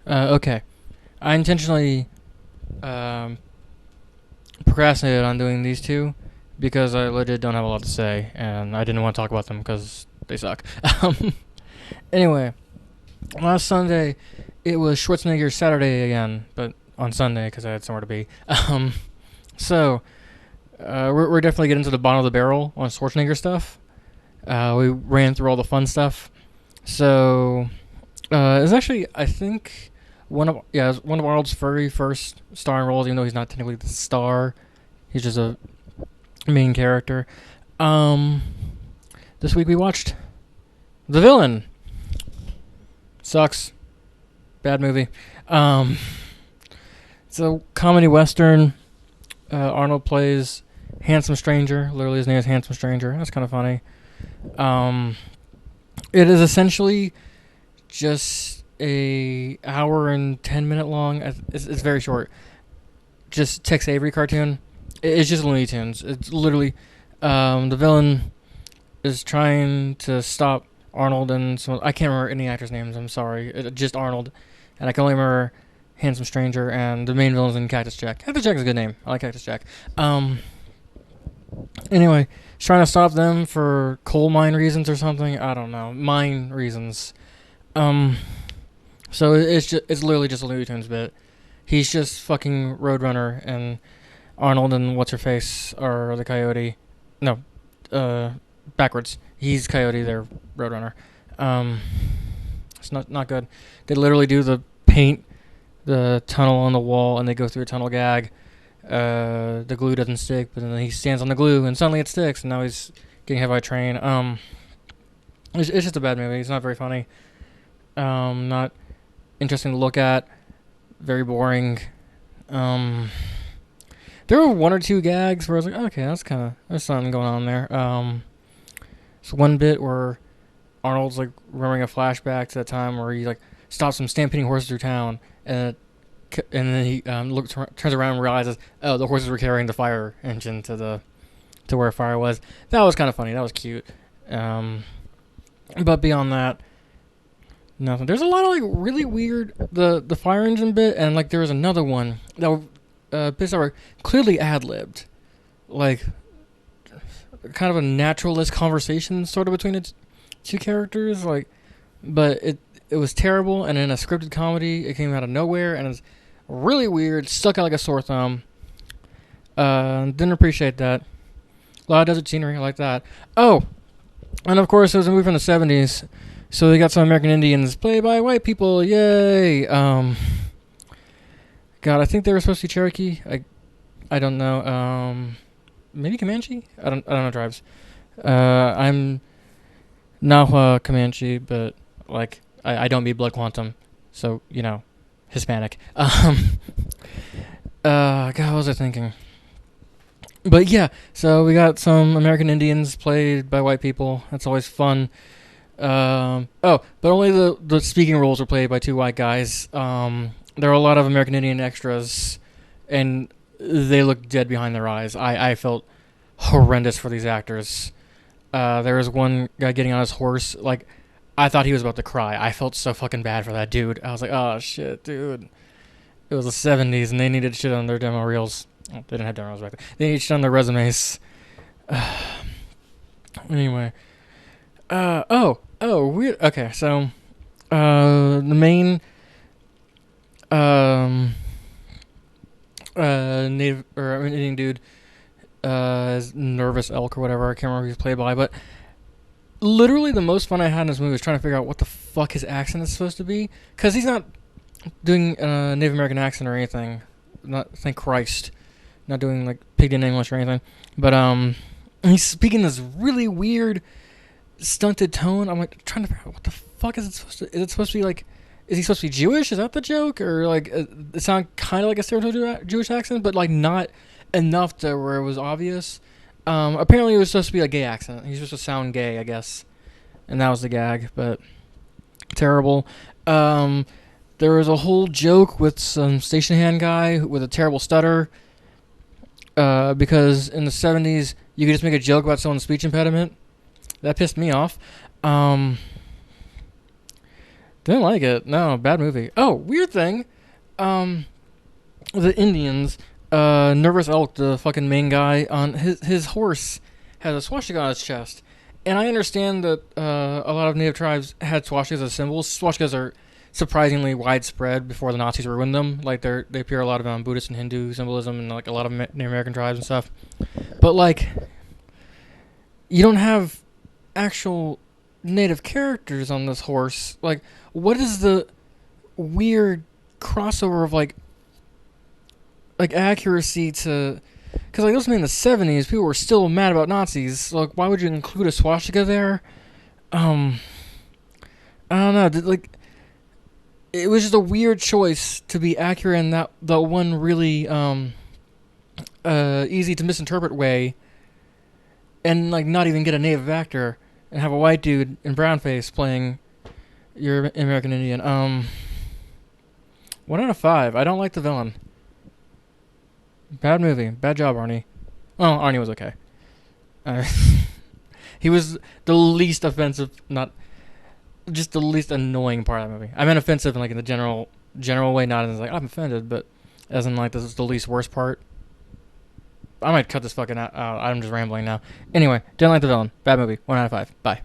Okay. I intentionally um, procrastinated on doing these two because I legit don't have a lot to say, and I didn't want to talk about them because they suck. Um, anyway, last Sunday it was Schwarzenegger's Saturday again, but on Sunday because I had somewhere to be. So we're definitely getting to the bottom of the barrel on Schwarzenegger stuff. We ran through all the fun stuff. So it's actually, I think, it's one of Arnold's very first starring roles, even though he's not technically the star. He's just a main character. Um, this week we watched The Villain. Sucks. Bad movie. Um, it's a comedy western. Arnold plays Handsome Stranger. Literally, his name is Handsome Stranger. That's kind of funny. Um, it is essentially just a hour and 10 minute long. It's very short. Just Tex Avery cartoon. It's just Looney Tunes. It's literally the villain is trying to stop Arnold and some. I can't remember any actors' names. I'm sorry. Just Arnold, and I can only remember Handsome Stranger and the main villain's in Cactus Jack. Cactus Jack is a good name. I like Cactus Jack. Anyway, he's trying to stop them for coal mine reasons or something. I don't know. Mine reasons. Um, so it's literally just a Looney Tunes bit. He's just fucking Roadrunner, and Arnold and what's her face are the Coyote. No, uh, backwards. He's Coyote. They're Roadrunner. Um, it's not good. They literally do paint the tunnel on the wall, and they go through a tunnel gag. The glue doesn't stick, but then he stands on the glue, and suddenly it sticks, and now he's getting hit by a train. It's just a bad movie. It's not very funny. Not interesting to look at. Very boring. Um, there were one or two gags where I was like, okay, there's something going on there. So one bit where Arnold's like remembering a flashback to that time where he like stops some stampeding horses through town, and then he turns around and realizes, oh, the horses were carrying the fire engine to where fire was. That was kind of funny. That was cute. But beyond that, nothing. There's a lot of like really weird the fire engine bit, and like there was another one that were bits that were clearly ad libbed, like kind of a naturalist conversation sort of between its two characters, like, but it was terrible, and in a scripted comedy, it came out of nowhere, and it's really weird, stuck out like a sore thumb. Didn't appreciate that. A lot of desert scenery, I like that. Oh, and of course, it was a movie from the 70s, so they got some American Indians played by white people, yay! God, I think they were supposed to be Cherokee. I don't know. Maybe Comanche. I don't know tribes. I'm Nahua Comanche, but like I don't beat Blood Quantum, so Hispanic. God, what was I thinking? But yeah, so we got some American Indians played by white people. That's always fun. But only the speaking roles were played by two white guys. There are a lot of American Indian extras, and they look dead behind their eyes. I felt horrendous for these actors. There was one guy getting on his horse, like, I thought he was about to cry. I felt so fucking bad for that dude. I was like, oh shit, dude. It was the 70s, and they needed shit on their demo reels. Oh, they didn't have demo reels back then. They needed shit on their resumes. Anyway. Weird. Okay, so, the main, native, or Indian dude, is Nervous Elk or whatever. I can't remember who he's played by, but literally the most fun I had in this movie was trying to figure out what the fuck his accent is supposed to be, because he's not doing a Native American accent or anything. Not, thank Christ, not doing like pidgin English or anything. But he's speaking this really weird, stunted tone. I'm like trying to figure out what the fuck is it supposed to? Is it supposed to be like? Is he supposed to be Jewish? Is that the joke? Or like it sounds kind of like a stereotypical Jewish accent, but like not enough to where it was obvious. Apparently it was supposed to be a gay accent. He's supposed to sound gay, I guess, and that was the gag. But terrible. There was a whole joke with some station hand guy with a terrible stutter. Because in the 70s you could just make a joke about someone's speech impediment. That pissed me off. Didn't like it. No, bad movie. Oh, weird thing. Um, the Indians, Nervous Elk, the fucking main guy, on his horse has a swastika on his chest. And I understand that a lot of native tribes had swastikas as symbols. Swastikas are surprisingly widespread before the Nazis ruined them. Like they appear a lot of Buddhist and Hindu symbolism and like a lot of Native American tribes and stuff. But like, you don't have actual native characters on this horse. Like, what is the weird crossover of like accuracy to? Because like this was in the '70s, people were still mad about Nazis. Like, why would you include a swastika there? Um, I don't know. Like, it was just a weird choice to be accurate in that one really easy to misinterpret way, and like not even get a native actor and have a white dude in brownface playing your American Indian. 1 out of 5. I don't like the villain. Bad movie. Bad job, Arnie. Oh, Arnie was okay. Uh, he was the least offensive, not just the least annoying part of the movie. I meant offensive in like in the general way, not as like I'm offended, but as in like this is the least worst part. I might cut this fucking out. I'm just rambling now. Anyway, didn't like the villain. Bad movie. 1 out of 5. Bye.